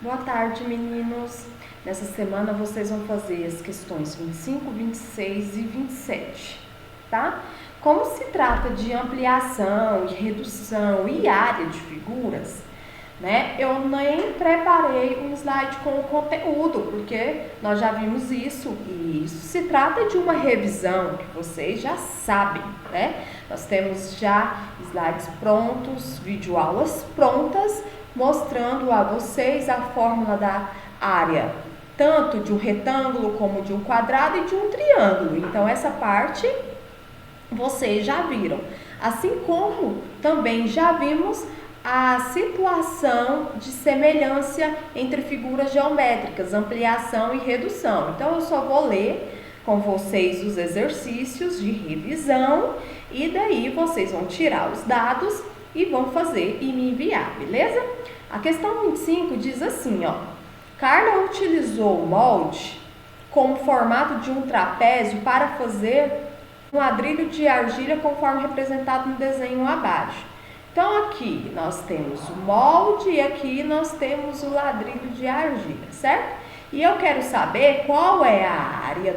Boa tarde, meninos. Nessa semana vocês vão fazer as questões 25, 26 e 27, tá? Como se trata de ampliação e redução e área de figuras, né? Eu nem preparei um slide com o conteúdo, porque nós já vimos isso e isso se trata de uma revisão que vocês já sabem, né? Nós temos já slides prontos, videoaulas prontas, mostrando a vocês a fórmula da área, tanto de um retângulo como de um quadrado e de um triângulo. Então, essa parte vocês já viram. Assim como também já vimos a situação de semelhança entre figuras geométricas, ampliação e redução. Então, eu só vou ler com vocês os exercícios de revisão e daí vocês vão tirar os dados e vão fazer e me enviar, beleza? A questão 25 diz assim, ó. Carla utilizou o molde como formato de um trapézio para fazer um ladrilho de argila conforme representado no desenho abaixo. Então, aqui nós temos o molde e aqui nós temos o ladrilho de argila, certo? E eu quero saber qual é a área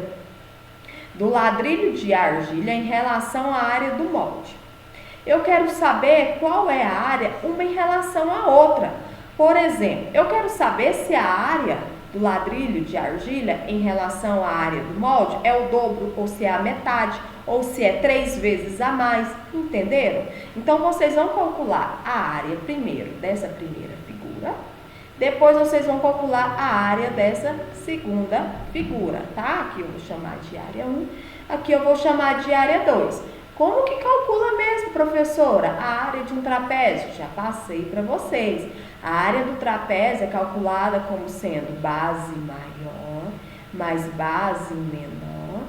do ladrilho de argila em relação à área do molde. Eu quero saber qual é a área uma em relação à outra. Por exemplo, eu quero saber se a área do ladrilho de argila em relação à área do molde é o dobro ou se é a metade ou se é 3 vezes a mais, entenderam? Então, vocês vão calcular a área primeiro dessa primeira figura, depois vocês vão calcular a área dessa segunda figura, tá? Aqui eu vou chamar de área 1, aqui eu vou chamar de área 2. Como que calcula mesmo, professora? A área de um trapézio? Já passei para vocês. A área do trapézio é calculada como sendo base maior mais base menor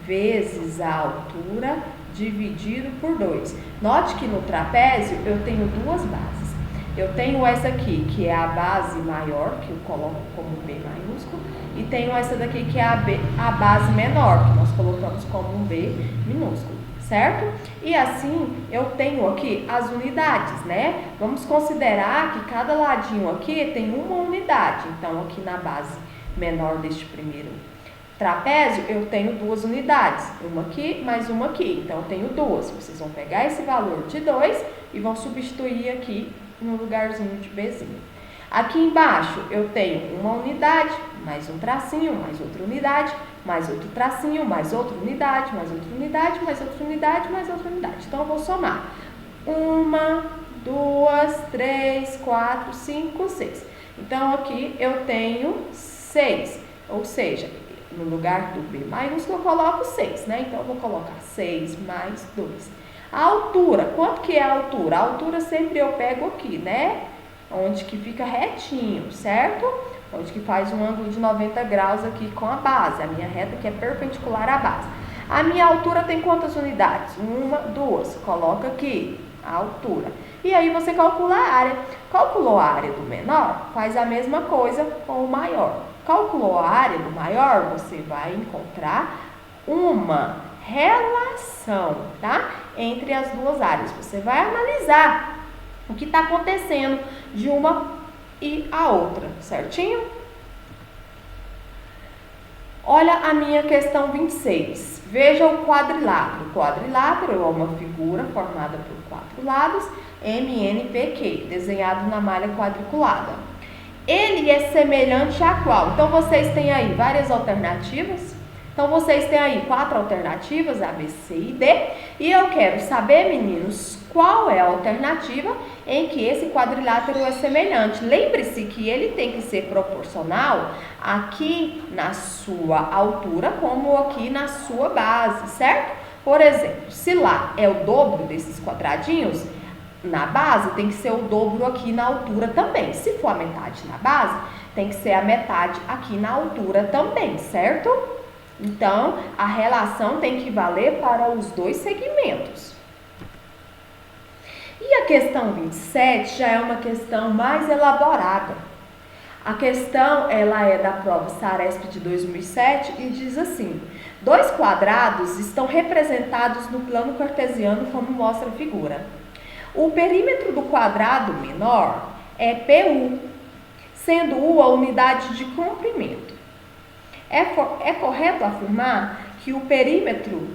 vezes a altura dividido por 2. Note que no trapézio eu tenho duas bases. Eu tenho essa aqui, que é a base maior, que eu coloco como B maiúsculo, e tenho essa daqui, que é a base menor, que nós colocamos como um B minúsculo, certo? E assim, eu tenho aqui as unidades, né? Vamos considerar que cada ladinho aqui tem uma unidade. Então, aqui na base menor deste primeiro trapézio, eu tenho duas unidades. Uma aqui, mais uma aqui. Então, eu tenho duas. Vocês vão pegar esse valor de 2 e vão substituir aqui no lugarzinho de Bzinho. Aqui embaixo, eu tenho uma unidade, mais um tracinho, mais outra unidade, mais outro tracinho, mais outra unidade, mais outra unidade, mais outra unidade, mais outra unidade. Então, eu vou somar 1, 2, 3, 4, 5, 6. Então, aqui eu tenho 6, ou seja, no lugar do B maiúsculo eu coloco 6, né? Então, eu vou colocar 6 mais 2. A altura, quanto que é a altura? A altura sempre eu pego aqui, né? Onde que fica retinho, certo? Onde que faz um ângulo de 90 graus aqui com a base, a minha reta que é perpendicular à base. A minha altura tem quantas unidades? 1, 2, coloca aqui a altura. E aí você calcula a área. Calculou a área do menor? Faz a mesma coisa com o maior. Calculou a área do maior? Você vai encontrar uma relação, tá? Entre as duas áreas. Você vai analisar o que está acontecendo de uma e a outra, certinho? Olha a minha questão 26. Veja o quadrilátero. O quadrilátero é uma figura formada por 4 lados, MNPQ, desenhado na malha quadriculada. Ele é semelhante a qual? Então, vocês têm aí várias alternativas. Então, vocês têm aí 4 alternativas, A, B, C e D. E eu quero saber, meninos, qual é a alternativa em que esse quadrilátero é semelhante. Lembre-se que ele tem que ser proporcional aqui na sua altura, como aqui na sua base, certo? Por exemplo, se lá é o dobro desses quadradinhos, na base tem que ser o dobro aqui na altura também. Se for a metade na base, tem que ser a metade aqui na altura também, certo? Então, a relação tem que valer para os dois segmentos. E a questão 27 já é uma questão mais elaborada. A questão, ela é da prova Saresp de 2007 e diz assim: 2 quadrados estão representados no plano cartesiano como mostra a figura. O perímetro do quadrado menor é PU. sendo U a unidade de comprimento. É correto afirmar que o perímetro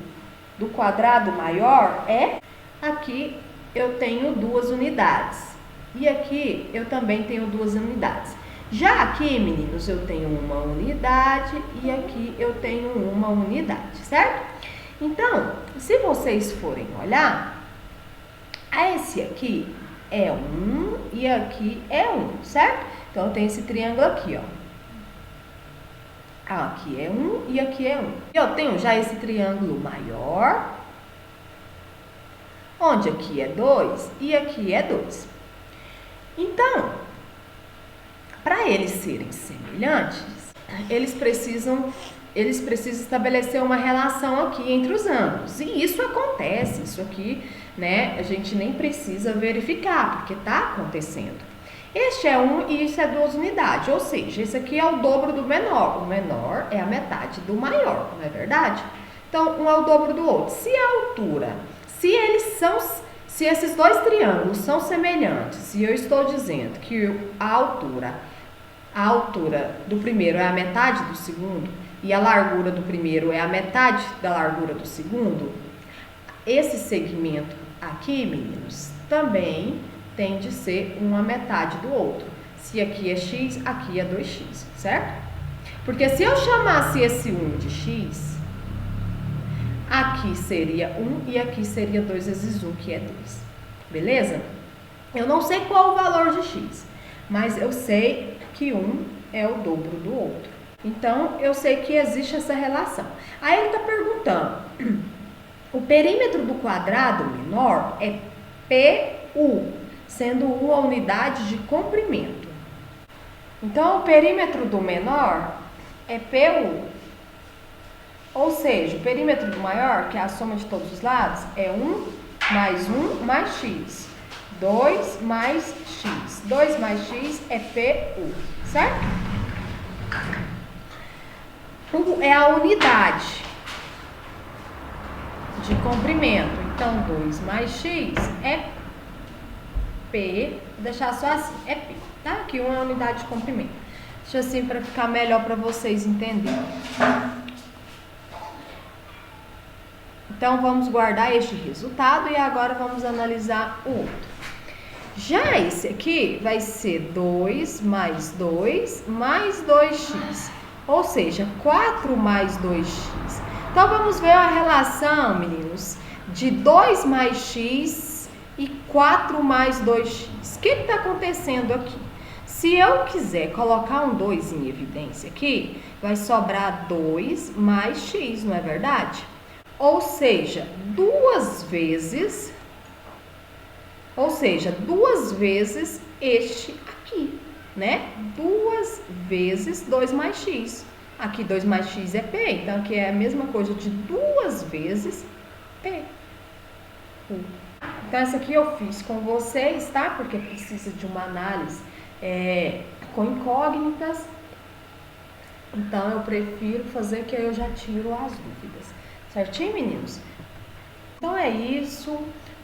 do quadrado maior é... Aqui eu tenho 2 unidades e aqui eu também tenho 2 unidades. Já aqui, meninos, eu tenho 1 unidade e aqui eu tenho 1 unidade, certo? Então, se vocês forem olhar, esse aqui é 1 e aqui é 1, certo? Então, eu tenho esse triângulo aqui, ó. Aqui é 1 e aqui é 1. E eu tenho já esse triângulo maior, onde aqui é 2 e aqui é 2. Então, para eles serem semelhantes, eles precisam estabelecer uma relação aqui entre os ângulos. E isso acontece, isso aqui, né, a gente nem precisa verificar, porque está acontecendo. Este é 1 e isso é 2 unidades, ou seja, esse aqui é o dobro do menor. O menor é a metade do maior, não é verdade? Então, um é o dobro do outro. Se a altura, se esses 2 triângulos são semelhantes, e eu estou dizendo que a altura do primeiro é a metade do segundo, e a largura do primeiro é a metade da largura do segundo, esse segmento aqui, meninos, também tem de ser uma metade do outro. Se aqui é x, aqui é 2x, certo? Porque se eu chamasse esse 1 de x, aqui seria 1 e aqui seria 2 vezes 1, que é 2. Beleza? Eu não sei qual o valor de x, mas eu sei que 1 é o dobro do outro. Então, eu sei que existe essa relação. Aí ele está perguntando, o perímetro do quadrado menor é PU, sendo U a unidade de comprimento. Então, o perímetro do menor é PU. Ou seja, o perímetro do maior, que é a soma de todos os lados, é 1 mais x. 2 mais x. 2 mais x é PU, certo? U é a unidade de comprimento. Então, 2 mais x é P, vou deixar só assim, é P, tá? Aqui 1 é a unidade de comprimento. Deixa assim para ficar melhor para vocês entenderem. Então, vamos guardar este resultado e agora vamos analisar o outro. Já esse aqui vai ser 2 mais 2 mais 2x, ou seja, 4 mais 2x. Então, vamos ver a relação, meninos, de 2 mais x e 4 mais 2x. O que está acontecendo aqui? Se eu quiser colocar um 2 em evidência aqui, vai sobrar 2 mais x, não é verdade? Ou seja, duas vezes este aqui, né? 2 vezes 2 mais x. Aqui 2 mais x é P, então aqui é a mesma coisa de 2 vezes P. Então, essa aqui eu fiz com vocês, tá? Porque precisa de uma análise com incógnitas. Então, eu prefiro fazer que eu já tiro as dúvidas. Certinho, meninos? Então, é isso.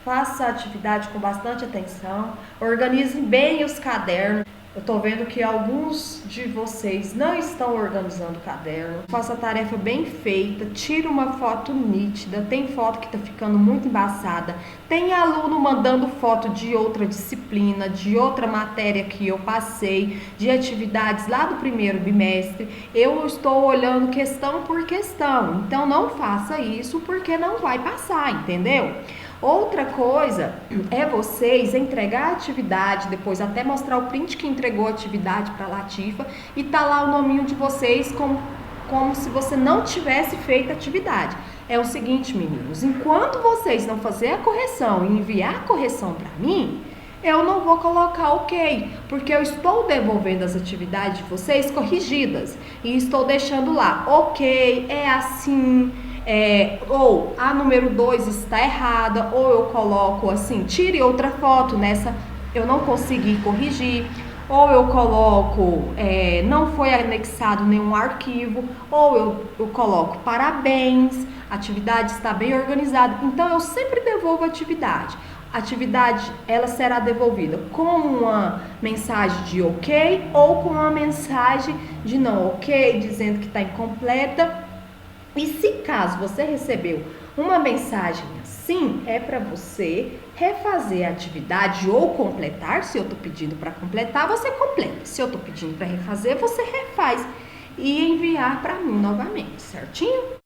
Faça a atividade com bastante atenção. Organize bem os cadernos. Eu tô vendo que alguns de vocês não estão organizando o caderno. Faça a tarefa bem feita, tire uma foto nítida. Tem foto que tá ficando muito embaçada. Tem aluno mandando foto de outra disciplina, de outra matéria que eu passei, de atividades lá do primeiro bimestre. Eu estou olhando questão por questão. Então não faça isso porque não vai passar, entendeu? Outra coisa é vocês entregar a atividade, depois até mostrar o print que entregou a atividade para a Latifa e tá lá o nominho de vocês como se você não tivesse feito a atividade. É o seguinte, meninos, enquanto vocês não fazerem a correção e enviar a correção para mim, eu não vou colocar ok, porque eu estou devolvendo as atividades de vocês corrigidas e estou deixando lá, ok, é assim... ou a número 2 está errada, ou eu coloco assim, tire outra foto, nessa eu não consegui corrigir, ou eu coloco, não foi anexado nenhum arquivo, ou eu coloco parabéns, a atividade está bem organizada. Então eu sempre devolvo a atividade. a atividade ela será devolvida com uma mensagem de ok ou com uma mensagem de não ok, dizendo que está incompleta. E se caso você recebeu uma mensagem assim, é para você refazer a atividade ou completar. Se eu estou pedindo para completar, você completa. Se eu estou pedindo para refazer, você refaz e enviar para mim novamente, certinho?